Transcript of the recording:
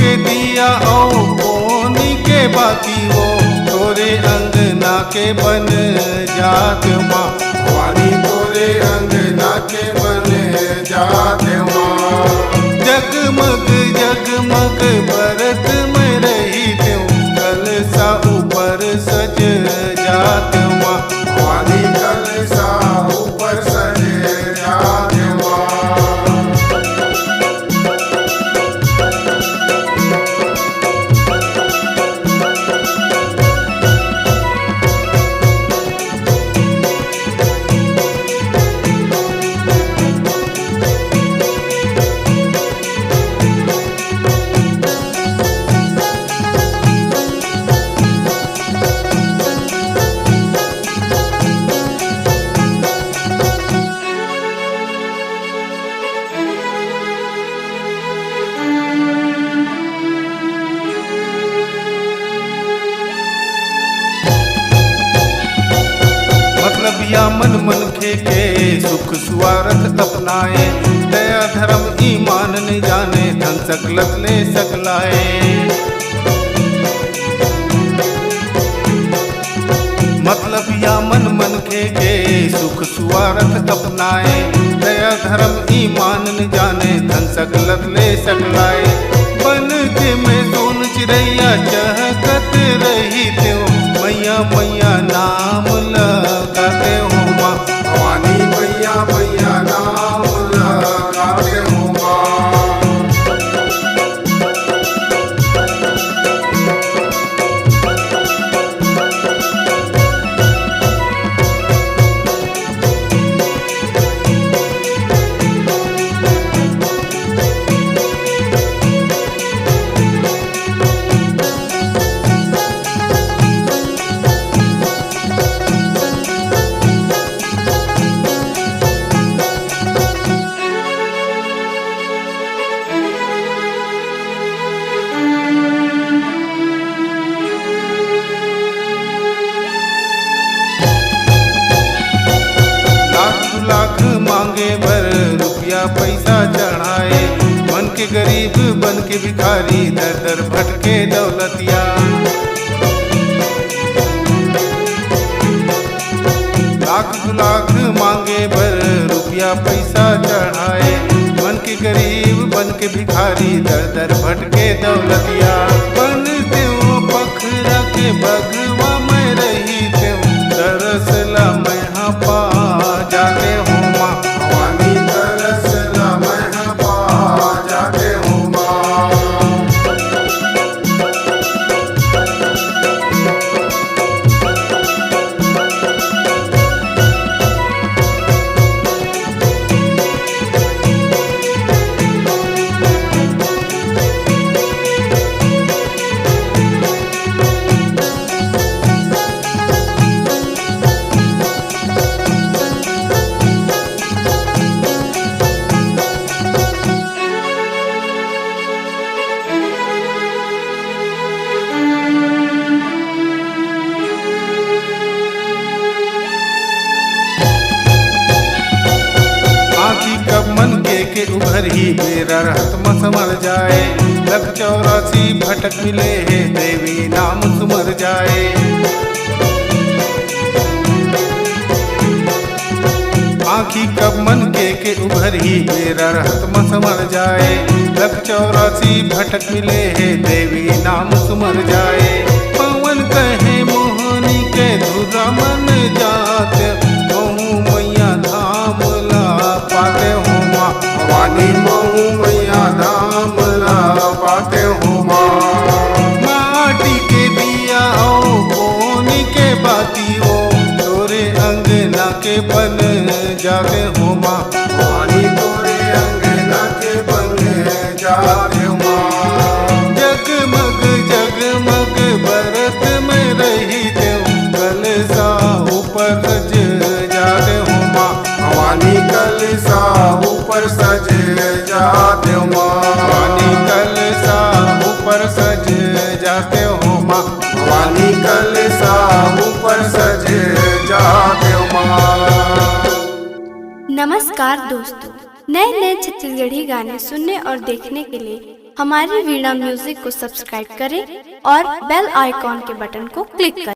के दिया और कोनी के बाती वो तोरे अंगना के बन जात माँ। भवानी तोरे अंगना के बन जात माँ। जगमग जगमग बरत में रही त्यों कलसा ऊपर सज जात माँ। भवानी कलसा ऊपर सज जात माँ। या मन मन के सुख स्वार्थ अपनाए दया धर्म ईमान न जाने धन सकलत ले सकलाए। मतलब या मन मन के सुख स्वार्थ अपनाए दया धर्म ईमान न जाने धन सकलत ले सकलाए। बन के मैं सोन चिड़ैया चहकत रही त्यों मैया मैया नाम लगाते हो माँ। भवानी मैया मैया नाम लगाते हो माँ। लाख मांगे भर रुपया पैसा चढ़ाए मन के गरीब बन के भिखारी दर दर भटके दौलतिया। लाख मांगे भर रुपया पैसा चढ़ाए मन के गरीब बन के भिखारी दर दर भटके दौलतिया। बन त्यों पखरा के भगवा में रही त्यों दरअसला मैं हाँ पा जाते हो माँ। भवानी तरसला मैं पा जाते हो माँ। के उभर ही मेरा रहत मर जाए। लख 84 भटक मिले है देवी नाम सुमर जाए। आँखी कब मन के उभर ही मेरा रहत मर जाए। लख 84 भटक मिले है देवी नाम सुमर जाए। पवन कहे मोहनी के धुरा मन जात बहु मैया धाम ला पाते हो माँ। भवानी महू मैया धाम ला पाते हो माँ। माटी के दिया ओ कोनी के बाती ओ तोरे अंगना के बन जाते हो माँ। भवानी तोरे अंगना के बन जाते हो माँ। जगमग जगमग बरत में रही त्यों कलसा ऊपर सज जाते हो माँ। भवानी कलसा ऊपर सज जाते हो माँ। भवानी कलसा ऊपर सज जाते हो माँ। भवानी कलसा ऊपर सज जाते हो माँ। नमस्कार दोस्तों, नए नए छत्तीसगढ़ी गाने सुनने और देखने के लिए हमारी वीणा म्यूजिक को सब्सक्राइब करें और बेल आइकॉन के बटन को क्लिक करें।